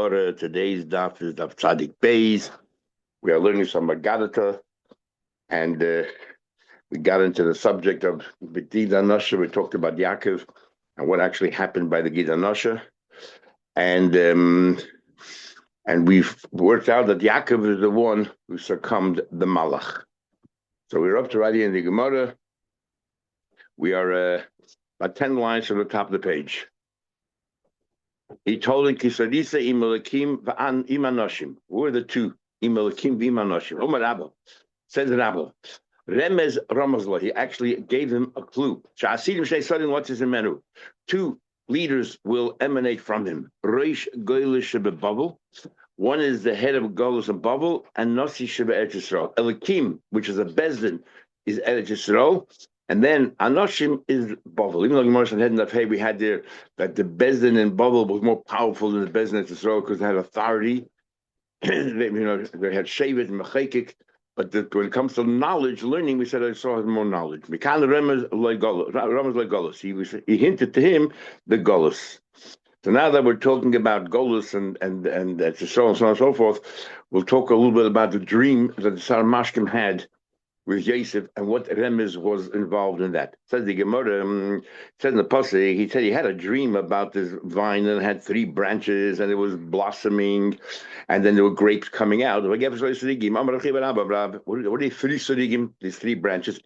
Today's daf is Daf Tzadik Beis. We are learning some Magadata, and we got into the subject of the Gid Anosha. We talked about Yaakov and what actually happened by the Gid Anosha, and we've worked out that Yaakov is the one who succumbed the Malach. So we're up to right here in the Gemara. We are about 10 lines from the top of the page. He told him, Kisadisa imalakim v'an imanoshim. Who are the two? Imalakim v'imanoshim. Omar Rabba. Says Rabba. Remez Ramazla. He actually gave him a clue. Sha'asidim shnei sadim what's his menu. Two leaders will emanate from him. Reish Goylish Shebebabel. One is the head of Golus and Babel, and Nasi Shebe Eretz Yisrael. Elikim, which is a Bezdin, is Eretz Yisrael. And then Anoshim is Bavel. Even though Gemara Sanhedrin Daf Hey we had there that the Bezdin in Bavel was more powerful than the Bezdin in Israel because they had authority. they had Shevet and Mechekik. But when it comes to knowledge, learning, we said I saw more knowledge. Mikan Remez Golus. He hinted to him the Golus. So now that we're talking about Golus and Israel and so on and so forth, we'll talk a little bit about the dream that the Saramashkim had with Yosef and what Remez was involved in that. Says the Gemara, said in the Pasuk, he said he had a dream about this vine and it had 3 branches and it was blossoming and then there were grapes coming out. What are these 3 surigim? These 3 branches.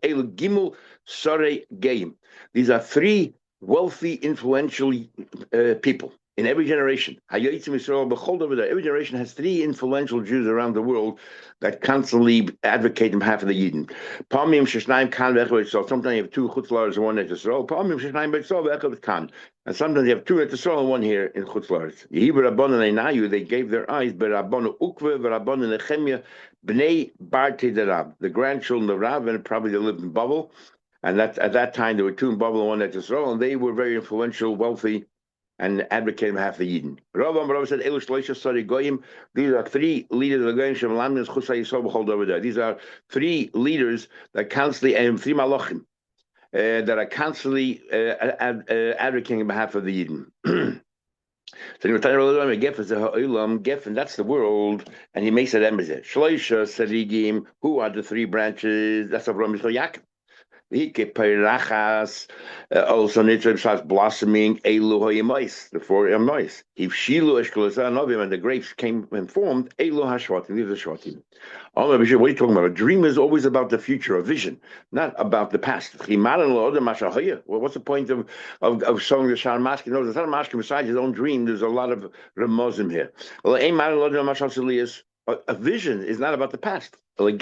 These are 3 wealthy, influential people in every generation. Every generation has 3 influential Jews around the world that constantly advocate on behalf of the Yidden. Sometimes you have 2 chutzlars and 1 at Yisrael. And sometimes you have 2 at Yisrael and 1 here in chutzlars. They gave their eyes, the grandchildren of Rav, and probably they lived in Babel. And that at that time there were 2 in Babel and 1 at Yisrael, and they were very influential, wealthy, and advocating on behalf of the Yidden. Rav said, these are 3 leaders of the These are 3 leaders that constantly, and 3 malachim, that are constantly advocating on behalf of the Yidden. So Geffen, that's the world, and he makes it embassy. Shloisha Sarigim, who are the 3 branches? That's Avraham Yisrael Yaakov. Also Nitzah blossoming Elu Hoyemais, the 4 Yemais. If Shilu Eshkolazan and the grapes came and formed, Elu Hashvatim, these are Shvatim. What are you talking about? A dream is always about the future, a vision, not about the past. Well, what's the point of showing the Shar Mashkin? No, the Shar Mashkin, besides his own dream, there's a lot of remozim here. Well, a vision is not about the past. He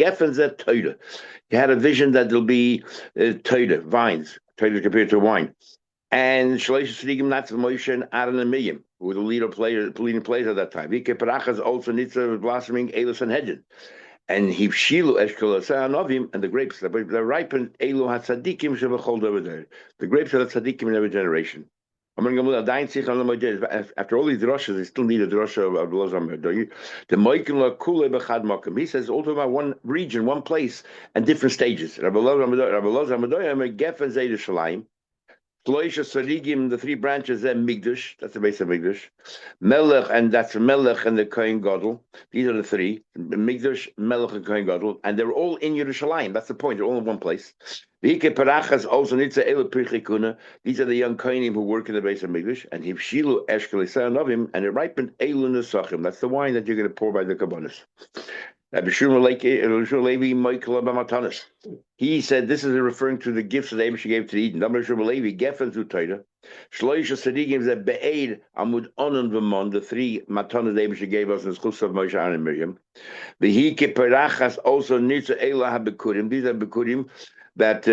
had a vision that there'll be vines, compared to wine. And Shalish Sidigim Natz Moshe and Aaron and Miriam, who were the leading players at that time. Vike Parachas also Nitzah was blossoming Elos and Hedgen. And Hivshilu Eshkol Anovim, and the grapes that ripened Elu HaTzadikim Shevachol over there. The grapes are the tzadikim in every generation. After all these drushes, they still need a drusha of the Moikin Kule Bechad Makom. He says all about one region, one place, and different stages. Shloisha Sarigim, the 3 branches, and Migdash, that's the base of Migdash. Melech, and that's Melech and the Kohen Gadol. These are the 3. Migdash, Melech, and Kohen Gadol. And they're all in Yerushalayim. That's the point. They're all in one place. These are the young Kohanim who work in the base of Migdash. And Hivshilu Eshkel Novim, and it ripened Elu Nesachim. That's the wine that you're going to pour by the Kabbanis. He said this is referring to the gifts that Abish gave to Eden. The 3 matanas Abish gave us in the schus of Moshe, Aaron, and Miriam. Also these are bikurim that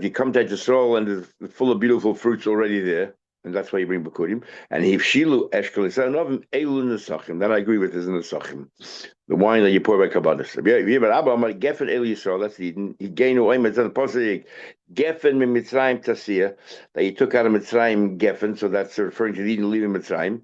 you come to Yisrael and it's full of beautiful fruits already there. And that's why you bring Bakurim. And Hivshilu Eshkel Novim Elu Nesachim. That I agree with is in Nesachim. The wine that you pour by Kabbanis. Geffen Elu Yisrael, that's the he gained away the Pasuk Geffen min Mitzrayim Tasiyah, that he took out of Mitzrayim Geffen, so that's referring to Eden leaving Mitzrayim.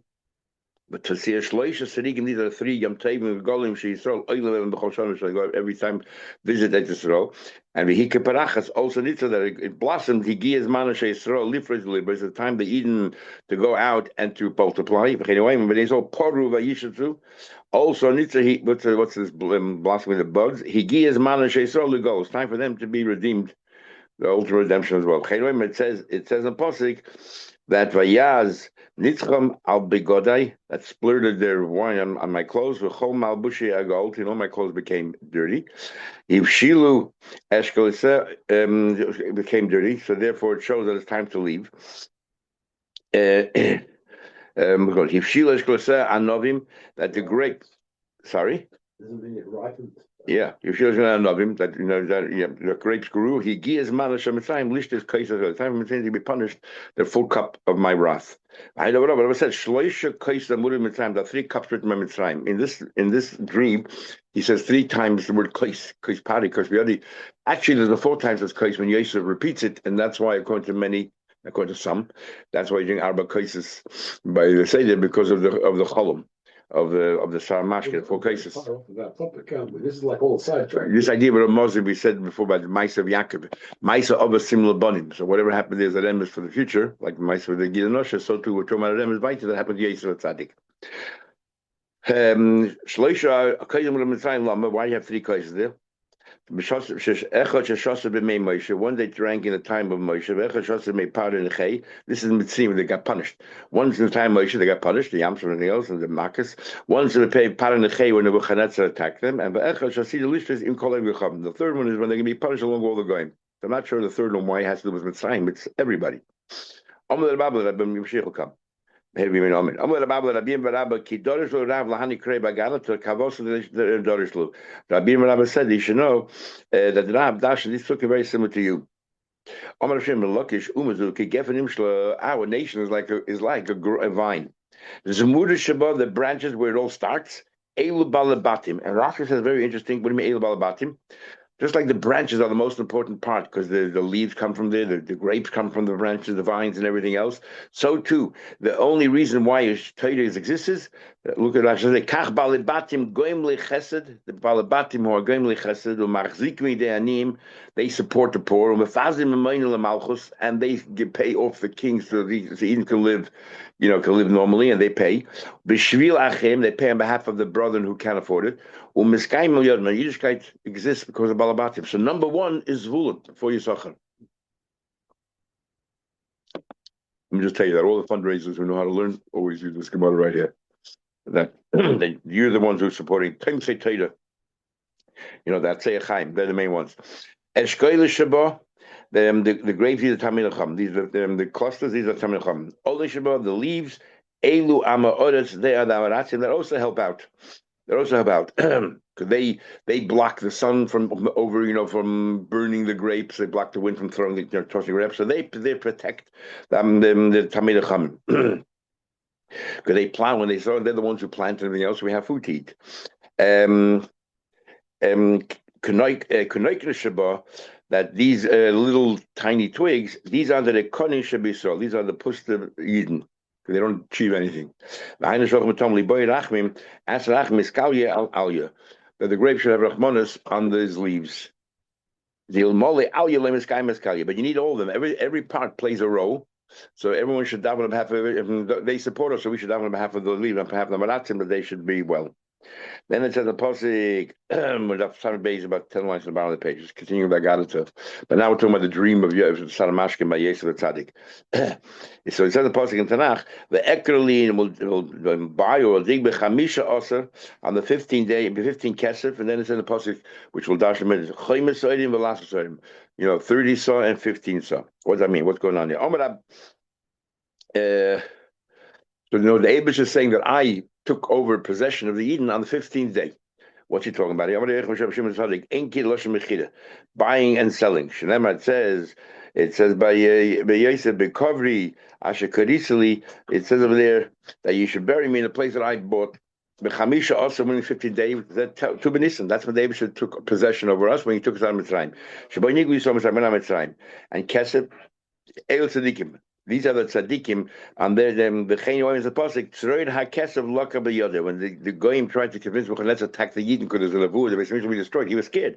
But Tasiyah Shloisha Sadiqim, these are the 3 Yom Tovim Golim She Yisrael Oilev and Bechol Shana, so I go every time visit Yisrael. And Vihika Parachas also needs that it blossomed. Higi is Manashe Yisrael Lifrez Libra. It's the time the Eden to go out and to multiply. But there's all Poru Vayishatzu. Also needs he what's this blossoming the buds? Higi is Manashe Yisrael Ligo. It's time for them to be redeemed. The ultimate redemption as well. It says in Posik that Vayaz Nitzcham al Begodai, that splurted their wine on my clothes, V'chol Malbushi Agalt, my clothes became dirty. Shilu Eshkolisa became dirty, so therefore it shows that it's time to leave. Shilu Eshkolisa Anovim, that the grape, sorry? Isn't it ripened? Yeah, the grapes grew. He gives manish Mitzrayim lished his cases at the time of Mitzrayim to be punished the full cup of my wrath. I know what I said. Shloisha kaisa Mitzrayim, the 3 cups written by Mitzrayim. In this dream, he says 3 times the word kais pari, because actually there's the 4 times this kais when Yosef repeats it, and that's why according to some, that's why you drink arba kaises by the Seder because of the cholam. Of the Saramashkin, 4 cases. This is like all sidetrack. This idea with Moses we said before about the Maisa of Yaakov, Maisa of a similar bonim. So whatever happened there is an emes for the future, like the Maisa of the Gidanosha, so too we're talking about an emes Vaita that happened to Yisrael Tzaddik. Shloisha Kaidim with Mitzrayim Lama. Why do you have 3 cases there? One they drank in the time of Moshe. This is Mitzrayim, they got punished. Once in the time of Moshe, they got punished, the Yams and everything else, and the Makkos. Once they paid Paranechei when Nebuchadnezzar attacked them, and the third one is when they're going to be punished along all the going. I'm not sure the third one why it has to do with Mitzrayim, it's everybody. You should know that the Rab Dash is looking very similar to you. Our nation is like a vine. The branches where it all starts. And Rashi says very interesting. What do you mean Elu Balabatim? Just like the branches are the most important part because the leaves come from there, the grapes come from the branches, the vines, and everything else. So too, the only reason why Torah exists is look at Rashi. Kach balibatim goim lechesed. The balibatim who are goim lechesed u'machzikim de'anim. They support the poor. Umefazim emaynu lemalchus, and they pay off the kings so the Eden can live, can live normally, and they pay. B'shvil achem, they pay on behalf of the brother who can't afford it. U'miskayim al yodma. Yiddishkeit exists because of balabatim. So number 1 is Zvulun for Yisachar. Let me just tell you that all the fundraisers who know how to learn always use this Gemara right here. That you're the ones who are supporting Timsei Teda. That Chaim, they're the main ones. Eshkoyle Shabbat, the grapes, these are Tamil Chacham. These are the clusters, these are Tamil Chacham. Ole Shabbat, the leaves, Elu Amaoretz, they are the Amaratzim that also help out. They also help out because they block the sun from burning the grapes. They block the wind from throwing tossing the grapes. So they protect the Tamil Chacham. Because they plow when they sow, they're the ones who plant and everything else. We have food to eat. That these little tiny twigs, these are the konin shabisol. These are the pusta Eden. They don't achieve anything. That the grape should have rachmanis on these leaves. But you need all of them. Every part plays a role. So everyone should daven on behalf of it. If they support us, so we should daven on behalf of the leaves, on behalf of the maratzim, that they should be well. Then it says the posik is about 10 lines on the bottom of the page. It's continuing by Gadatov. But now we're talking about the dream of Saramashkin by Yosef Tzaddik. So it says the posik in Tanakh, the Ekrolin will buy or dig b'chamisha oser on the 15th day, 15 kesef, and then it's in the posik which will dash them in choymes soidim v'las soidim. 30 saw and 15 saw. What does that mean? What's going on here? So the Abish is saying that I took over possession of the Eden on the 15th day. What's he talking about? Buying and selling. It says by Yosef Bekovri Ashakarisali, it says over there that you should bury me in a place that I bought. Bechamisha also winning 15 days, that's when David took possession over us when he took us out of Mitzrayim. And Kesef, El Tzadikim. These are the tzaddikim, and they're them. The Chen is the pasuk. Tzroid hakesav laka b'yoda. When the goyim tried to convince him, let's attack the Yidden because there's a levu, the Beis Hamikdash will be destroyed. He was scared,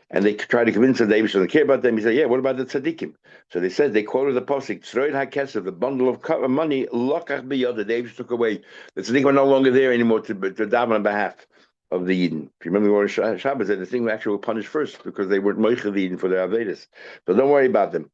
and they tried to convince him that he doesn't care about them. He said, "Yeah, what about the tzaddikim?" So they said they quoted the pasuk. Tzroid hakesav, the bundle of money, laka b'yoda. They took away. The tzaddikim are no longer there anymore to daven on behalf of the Yidden. If you remember the word Shabbos, the thing actually were punished first because they weren't moichel the Yidden for their Avedis. So don't worry about them.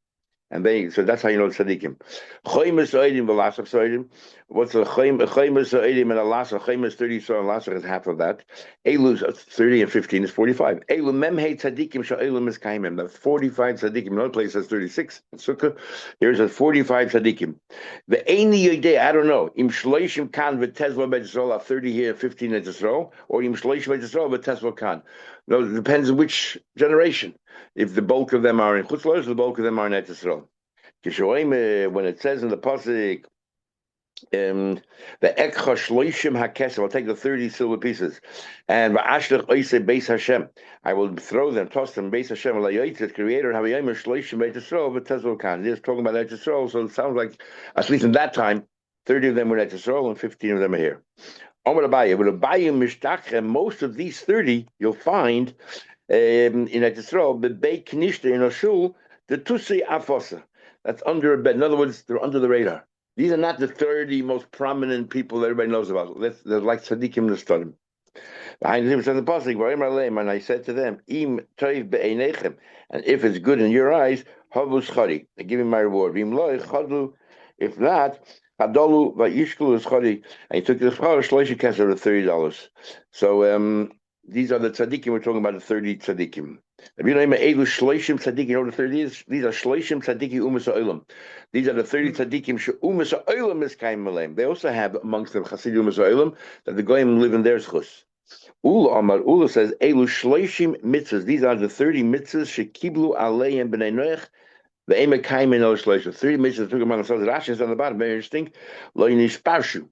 And so that's how you know tzaddikim. Choymas oidim v'lasach soidim. What's a choymas oidim and a lasach? Choymas 30 so and lasach is half of that. Elu 30 and 15 is 45. Elu memhei tzaddikim sha'elu is kaimim. The 45 tzaddikim. Another place says 36. In Sukkah, here's a 45 tzaddikim. The eini yodei, I don't know. Im shloishim kan v'tezlo b'Yisrael 30 here, 15 at Yisrael, or im shloishim b'Yisrael v'tezlo kan. No, it depends on which generation. If the bulk of them are in Chutz La'aretz, the bulk of them are in Eretz Yisrael. When it says in the pasuk, the ekcha shloishim hakesef, I'll take the 30 silver pieces, and va'ashlech oisei beis Hashem, I will throw them, toss them beis Hashem, the Creator, havayim shloishim beis Yisrael v'tezol kan. He's talking about Eretz Yisrael, so it sounds like at least in that time, 30 of them were in Eretz Yisrael and 15 of them are here. Most of these 30 you'll find in Eretz Yisrael, bebei knishta in a shul, the tusi afosa. That's under a bed. In other words, they're under the radar. These are not the 30 most prominent people that everybody knows about. They're like tzaddikim l'stadim. Behind him says the pasuk, and I said to them, Im toiv be'einechem, and if it's good in your eyes, havu schari, I give him my reward. V'im lo chadu, if not, Hadolu vayishkulu schari, and he took the schar shloisha keser of $30. So these are the tzaddikim. We're talking about the 30 tzaddikim. If you know Elu shloishim tzaddikim, you know what the 30 is? These are shloishim tzaddikim umas ha'olam. These are the 30 tzaddikim she umas ha'olam is kaim malem. They also have amongst them chasid umas ha'olam that the goyim live in their schus. Ula says Elu shloishim mitzvahs. These are the 30 mitzvahs she kiblu aleim b'nei noach. The Ema Kaimin Oshleisha, 3 mitzvahs took among themselves. Rashi is on the bottom, very interesting. Lo Yinishparshu.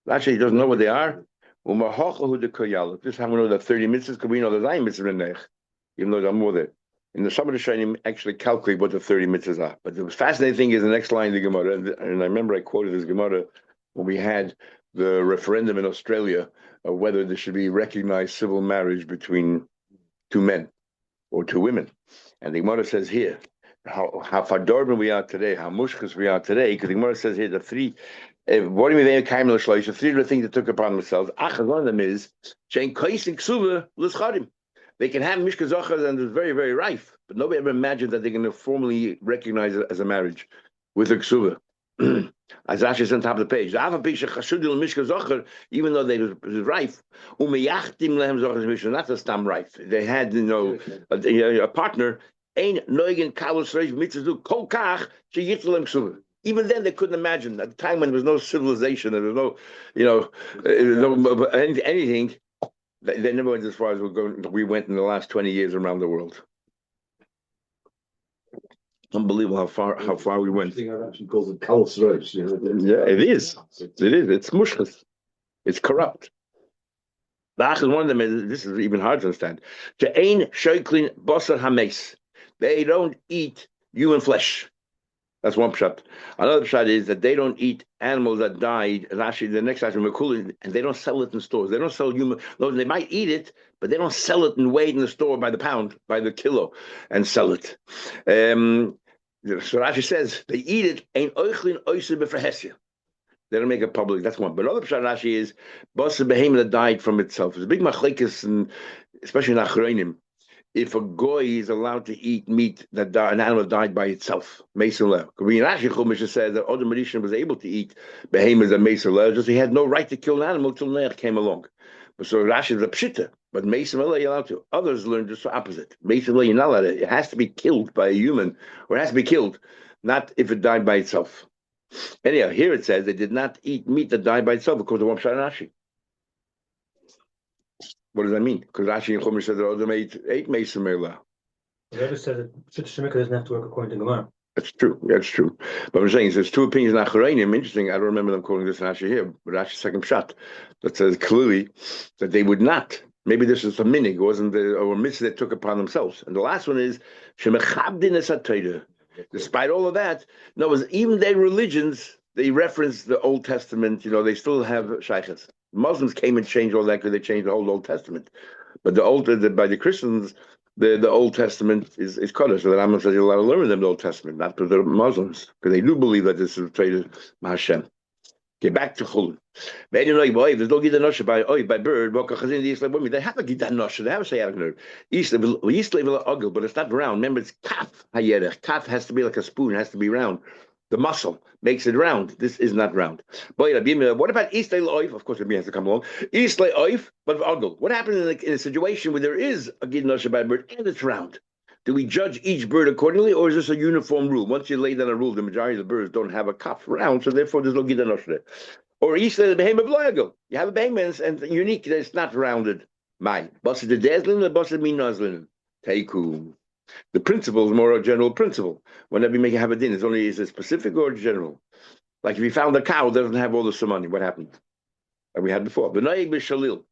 Rashi doesn't know what they are. Umahochahu de Koyal. This is how we know that 30 mitzvahs, because we know there's 9 mitzvahs in Nech, even though there are more there. In the Shabbat Shainim actually calculate what the 30 mitzvahs are. But the fascinating thing is the next line of the Gemara, and I remember I quoted this Gemara when we had the referendum in Australia of whether there should be recognized civil marriage between 2 men or 2 women. And the Gemara says here, how far Dorban we are today, how mushkas we are today, because the Gemara says here the 3. What do you mean? The 3 of the things they took upon themselves. One of them is they can have mishka zachar and it's very, very rife, but nobody ever imagined that they're going to formally recognize it as a marriage with a ksuva. As Rashi is on top of the page, even though they was rife, not a stam rife. They had, a partner. Even then, they couldn't imagine at the time when there was no civilization, there was no, anything. They never went as far as we went in the last 20 years around the world. Unbelievable how far we went. Actually calls it Kalsreich. Yeah, it is. It's mushkas. It's corrupt. The Ach is one of them. This is even hard to understand. To ein shoiklin basar hames. They don't eat human flesh. That's one pshat. Another pshat is that they don't eat animals that died. And actually, the next item, and they don't sell it in stores. They don't sell human. No, they might eat it, but they don't sell it and weigh it in the store by the pound, by the kilo, and sell it. So Rashi says they eat it. Ain't oichlin oiseh b'frehesia. They don't make it public. That's one. But another pshat Rashi is basar behemoth that died from itself. There's a big machlekes, and especially in Achronim. If a goy is allowed to eat meat that an animal died by itself, Meisel Lev. Rashi Chumash says that Odom Rishon was able to eat behemoths and Meisel Lev, just he had no right to kill an animal till Noach came along. But so Rashi is a pshita, but Meisel Lev you're allowed to. Others learn just the opposite. Meisel Lev you're not allowed to. It has to be killed by a human, or it has to be killed, not if it died by itself. Anyhow, here it says they did not eat meat that died by itself because of one pshat Rashi. What does that mean? Because Rashi and Chumash said that Adam ate Mesa Mela. The Rebbe said that Shit Shemika doesn't have to work according to Gemara. That's true. That's true. But I'm saying there's 2 opinions in Achronim. Interesting. I don't remember them quoting this in Rashi here, but Rashi's second shot that says clearly that they would not. Maybe this is a minig, wasn't or a mitzvah they took upon themselves. And the last one is Shemechabdin es HaTorah. Despite all of that, no, even their religions, they reference the Old Testament. They still have shaykhs. Muslims came and changed all that because they changed the whole Old Testament. But by the Christians, the Old Testament is Kaddish. So the Rambam says you're allowed to learn them the Old Testament, not for the Muslims, because they do believe that this is the Hashem. Okay, back to Chulin. There's no Gida Nosha by bird. They have a Gida Nosha. They have a Shayach nerve. But it's not round. Remember, it's kaf hayerech. Kaf has to be like a spoon. It has to be round. The muscle makes it round. This is not round. What about Islay Oif? Of course, Rabbi has to come along. Islay Oif, but Ogel. What happens in a situation where there is a Gida Nosha by bird and it's round? Do we judge each bird accordingly, or is this a uniform rule? Once you lay down a rule, the majority of the birds don't have a cuff round, so therefore there's no Gida Nosha there. Or Isla the behemoth bloyagel. You have a behemoth and unique that it's not rounded. Mine. Bossa the deslin, the bossa min noslin. Teiku. The principle is more a general principle. Whenever you make a have a din, is it specific or general? Like if you found a cow that doesn't have all the samani, what happened? Like we had before. B'noyeg b'shalil.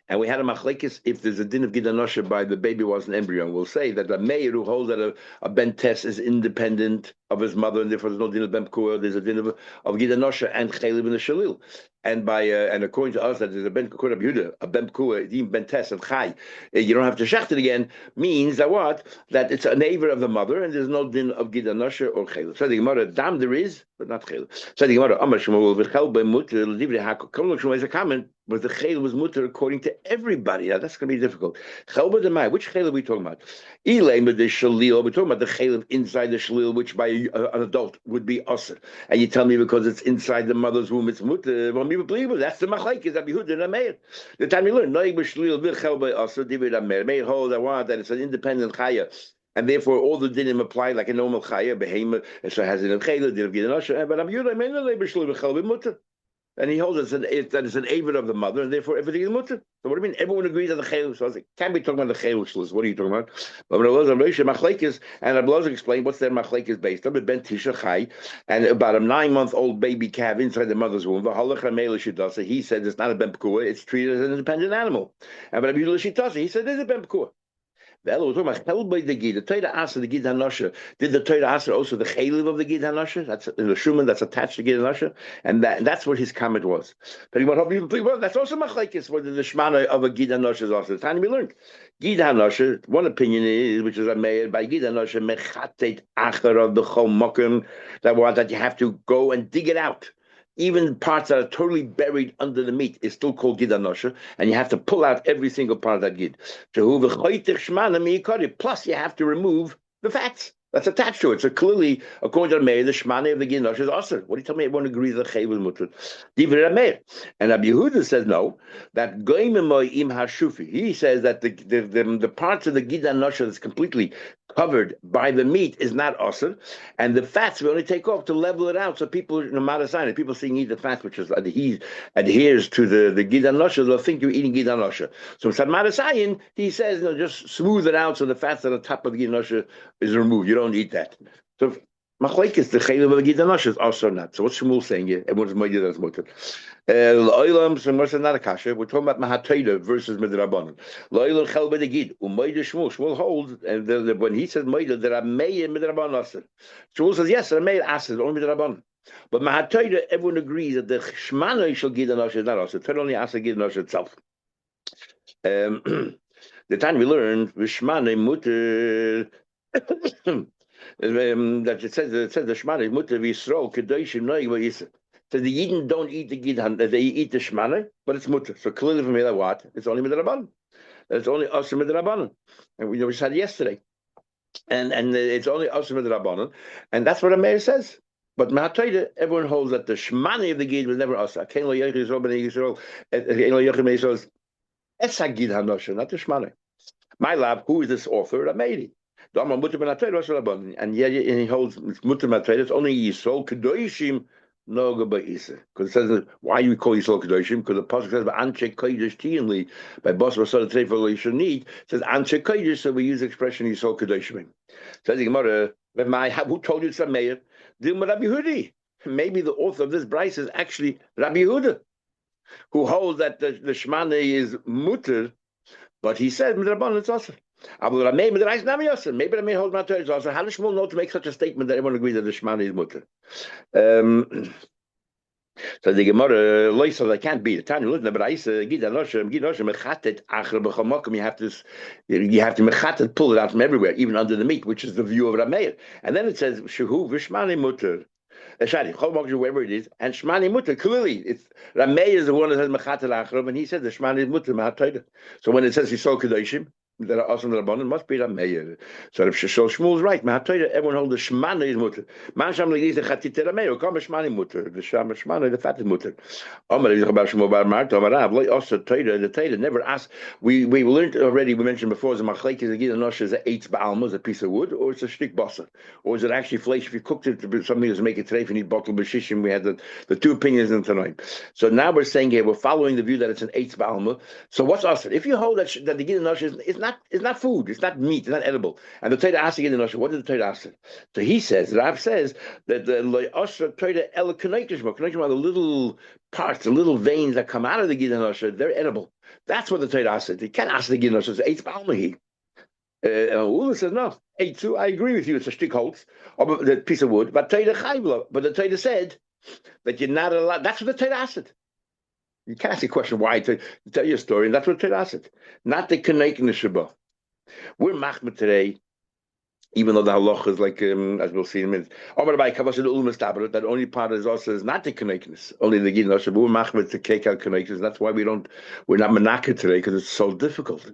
And we had a machlekes if there's a din of Gida Nosha by the baby was an embryo. We'll say that the mayor who holds that a ben tes is independent of his mother, and therefore there's no din of ben pekua. There's a din of Gida Nosha and chaylev in the shalil. And and according to us, that there's a ben pekua of Yehuda, a ben pekua, ben tes and chay. You don't have to shacht it again. Means that what? That it's a neighbor of the mother, and there's no din of Gida Nosha or chaylev. So the Gemara, dam there is, but not chaylev. So the Gemara, Amar Shmuel v'chel b'muter l'divrei hakol. Come look, Shmuel has a comment. But the chaylev was mutter according to everybody. Now that's going to be difficult. Chelba demai. Which chaylev are we talking about? Ilema the shalil. We're talking about the chaylev inside the shalil, which by an adult would be usher. And you tell me because it's inside the mother's womb, it's mutter. Well, me believe it. That's the machlekes. That Yehuda and Meir. The time you learn noig b'shalil v'chelba usher divid amer. Meir hold that one that it's an independent chaya. And therefore, all the dinim apply like a normal chaya. Behemoth, so has it in chaylev, din of gidan usher. But Yehuda Meir no noig b'shalil v'chelba mutter. And he holds that it's an avid of the mother, and therefore everything is mutter. So what do you mean? Everyone agrees on the chaylev. So I was like, can't be talking about the chaylev. What are you talking about? But when machlekes, and Abelazar explained what's their machlekes based on. Ben Tisha Chai, and about a 9-month-old baby calf inside the mother's womb. He said it's not a ben pekua, it's treated as an independent animal. And but he said there's a ben pekua. The Torah asked the Gida Nosha. Did the Torah ask also the chaylev of the Gida Nosha? That's the shuman that's attached to Gida Nosha, and that's what his comment was. But he went up people think, well, that's also machlekes. Whether the shmana of a Gida Nosha is also the time we learned. Gida Nosha. One opinion is, which is a mayor by Gida Nosha mechatet acher of the chol mokem that you have to go and dig it out. Even parts that are totally buried under the meat is still called Gida Nosha, and you have to pull out every single part of that gid. Plus, you have to remove the fats that's attached to it. So clearly, according to the Meir, the shmane of the Gida Nosha is also. What do you tell me? Everyone agrees that Chay was mutter. And Rabbi Yehuda says no. That goymemoy im hashufi. He says that the parts of the Gida Nosha that's completely covered by the meat is not usher, and the fats we only take off to level it out. So people, no matter sign, people seeing eat the fat, which is adheres to the Gida Nosha, they'll think you're eating Gida Nosha. So Sadmadasayin, he says, just smooth it out so the fats on the top of the Gida Nosha is removed. You don't eat that. So machlekes the chaylev of the Gida Nosha is also not. So what's Shmuel saying here? Everyone's moeded as mutter. So not a kasha. We're talking about Mahatoida versus Midrabanan. Loyal chel by the gid. Umayda Shmuel. Shmuel holds, and when he says Moida, there are Meir Midrabanan aser. Shmuel says yes, there are Meir aser, only Midrabanan. But Mahatoida, everyone agrees that the shmana shall Gida Nosha is not aser. Torah only aser Gida Nosha itself. The time we learned Vishmana mutter. That it says the shmana mutter v'yisrael kedoshim noig v'yisrael. So the Yidden don't eat the Gidhan, they eat the shmana, but it's mutter. So clearly from here, what? It's only midrabanan. It's only us midrabanan. And we just had it yesterday. And it's only us midrabanan. And that's what the mayor says. But Mahatoida, everyone holds that the shmana of the Gid was never us. Kein lo yochid Yisrael b'nei Yisrael. Kein lo yochid b'nei Yisrael is Esa Gidhan Nosha, not the shmana. My lab, who is this author? Ramedi. And yet he holds mutter Mahatoida. It's only Yisrael kedoshim. No, because it says why you call Yisrael Kedoshim? Because the pasuk says Anshe Kodesh Tianli by Bas Rasad Treifel Yishonit says Anshe Kodesh, so we use the expression Yisrael Kedoshim. Says the Gemara, who told you it's a mayor? Dilma Rabbi Hudi. Maybe the author of this brayse is actually Rabbi Yehuda, who holds that the shmana is mutter, but he said Midrabanan it's also. Maybe the may hold my Torah also. How does Shmuel know to make such a statement that everyone agrees that the Shemana is mutter? So the Gemara loisa that can't be. The Tanya listen, but I say gid anoshim mechatet achar b'chomakom. You have to mechatet, pull it out from everywhere, even under the meat, which is the view of Rameir. And then it says shehu v'shmani mutter. Shadi chomakom wherever it is, and shmani mutter. Clearly, it's Rameir is the one that says mechatet achar, and he said the shmani is mutter mahatayda. So when it says yisol kedoshim, that are awesome rabbanon must be Rameir. So if Shmuel is right, mahatayda, everyone holds the shmana is mutter. Man sham legis the chatite Rameir, come shmani mutter. The shmana, the fat is mutter. The Torah never asked. We learned already. We mentioned before the machlekes the gid anosh is a eitz ba'alma, is a piece of wood, or it's a shtik basar, or is it actually flesh? If you cooked it, something to make it today. If you need bottle b'shishim, we had the two opinions in tonight. So now we're saying here we're following the view that it's an eitz ba'alma. So what's asr? If you hold that the gid anosh is not food, it's not meat, it's not edible, and the Torah asked the gid anosh, what did the Torah ask? So he says, Rav says that the asr Torah el kanaytishma are the little parts, the little veins that come out of the gid anosh, they're edible. That's what the Torah said. You can't ask the gid anosh. It's eitz ba'alma. Ula says no. Eitzu, I agree with you. It's a shtik holtz, or the piece of wood. But Torah chayvla. But the Torah said that you're not allowed. That's what the Torah said. You can't ask the question why to tell your story, and that's what the Torah said. Not the kanek in the Shabbat. We're machmir today, even though the halacha is like, as we'll see in a minute. That only part is also is not the connectness, only the gid anosh. We're machmir to take out connectness. That's why we're not menaka today, because it's so difficult.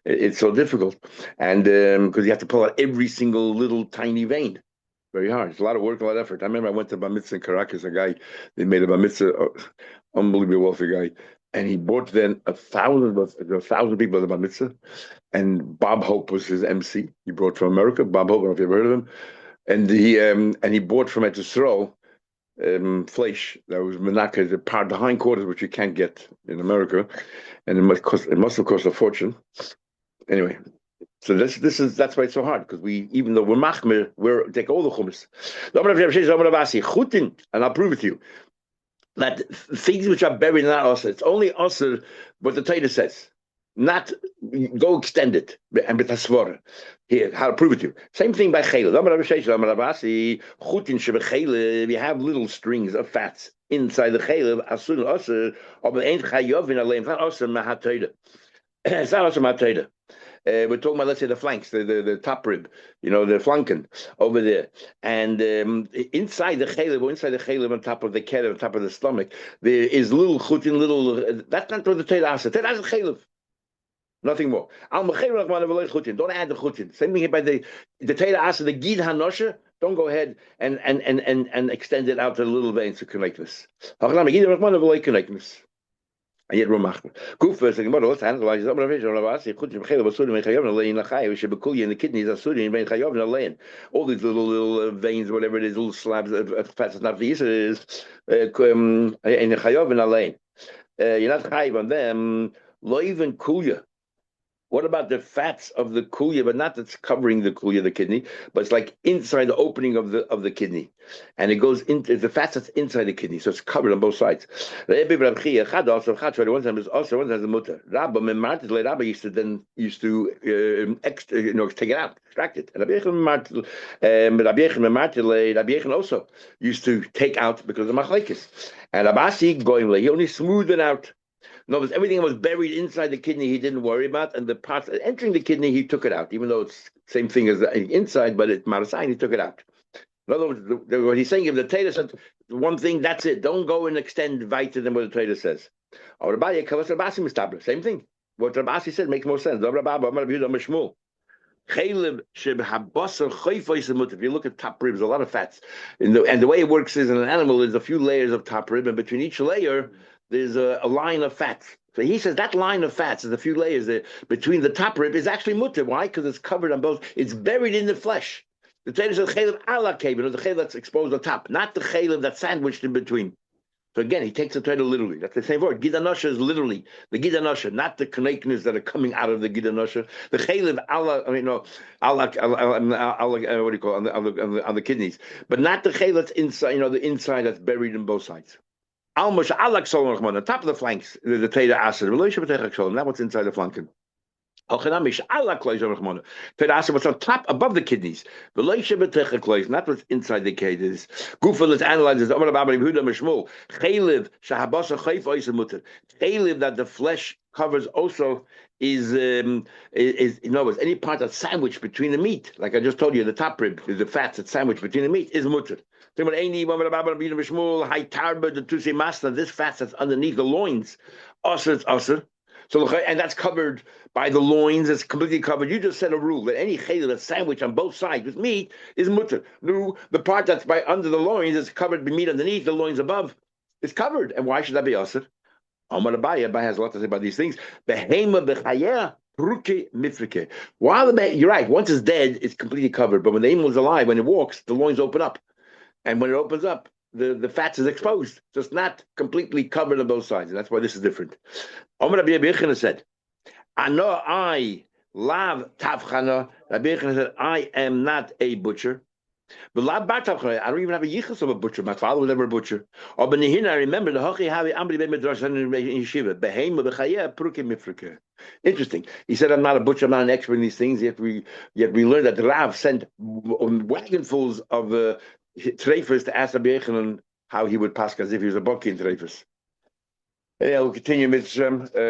It's so difficult, and because you have to pull out every single little tiny vein. Very hard. It's a lot of work, a lot of effort. I remember I went to bar mitzvah in Caracas. A guy, they made a bar mitzvah, unbelievably wealthy guy, and he brought then 1,000 people at the bar mitzvah. And Bob Hope was his MC. He brought from America. Bob Hope, I don't know if you've heard of him. And he bought from Etzisrael flesh that was menaka, the hindquarters, which you can't get in America, and it must have cost a fortune. Anyway, so that's why it's so hard, because even though we're machmir, we're take all the chumas. And I'll prove it to you that things which are buried in that also, it's only also what the Torah says. Not go extend it and with hasvara. Here, how to prove it to you. Same thing by chayla. We have little strings of fats inside the chayla. Asun also, but ain't chayov in a lane. It's not also mahatayda. It's not also mahatayda. We're talking about, let's say, the flanks, the top rib, the flanken over there, and inside the chaylev, on top of the kerev, on top of the stomach, there is little chutin, little. That's not what the Torah says. Torah is chaylev. Nothing more. Don't add the chutin. Same thing here by the Torah asks the gid hanosha. Don't go ahead and extend it out to the little veins to connectness. And yet, Kufa, the Gemara, let's analyze some of it. In the kidneys are suri and chayav and alayin. All these little veins, whatever it is, little slabs of fats. It's not the Yisra is in chayav and alayin. You're not chayav on them. Lo even kulya. What about the fats of the kulya, but not that's covering the kulya, the kidney, but it's like inside the opening of the kidney, and it goes into the fats that's inside the kidney, so it's covered on both sides. One time is also one time the mutter. Rabba used to take it out, extract it, and Rabbi also used to take out because of machlekes, and Abasi going he only smoothed it out. No, everything that was buried inside the kidney he didn't worry about, and the parts entering the kidney he took it out, even though it's the same thing as the inside, but it's marasayin, he took it out. In other words, what he's saying, if the Torah said one thing, that's it. Don't go and extend weiter than what the Torah says. Same thing. What Rabasi said makes more sense. If you look at top ribs, a lot of fats. And the way it works is in an animal, there's a few layers of top rib, and between each layer, there's a line of fats. So he says that line of fats, there's a few layers there, between the top rib is actually mutter. Why? Because it's covered on both. It's buried in the flesh. The Torah says chaylev ala kevin, the chaylev that's exposed on top, not the chaylev that's sandwiched in between. So again, he takes the Torah literally. That's the same word. Gid hanosha is literally the gid hanosha, not the connectness that are coming out of the gid hanosha. The chaylev ala, what do you call it, on the kidneys, but not the chaylev that's inside. The inside that's buried in both sides. Almost alak solon on the top of the flanks. The Torah acid relationship with not what's inside the flanken. Terasa, what's on top above the kidneys. Not what's inside the kidneys. Gufel analyzes that the flesh covers also is in other words, any part that's sandwiched between the meat, like I just told you, the top rib, the fats that's sandwiched between the meat is mutter. This fat that's underneath the loins, it's usher. So, and that's covered by the loins. It's completely covered. You just said a rule that any chayla that's sandwiched on both sides with meat is mutter. No, the part that's by under the loins is covered by meat underneath. The loins above is covered. And why should that be usher? Amar Abaye has a lot to say about these things. Behema bechayah pruke mifrike. While you're right, once it's dead, it's completely covered. But when the animal is alive, when it walks, the loins open up, and when it opens up, the fats is exposed. So it's not completely covered on both sides, and that's why this is different. Amar Rabbi Yechina said, I lav tavchana. Rabbi Yechina said, I am not a butcher. But I don't even have a yichus of a butcher. My father was never a butcher. I remember the Hachi Havi Amri Ben Midrash in Yeshiva. Behema b'chayeh prukim mifrike. Interesting. He said, "I'm not a butcher. I'm not an expert in these things." Yet we learned that Rav sent wagonfuls of treifers to ask Rabbi Yechanan how he would pass as if he was a bucky in treifers. Yeah, we'll continue, Mitzvah.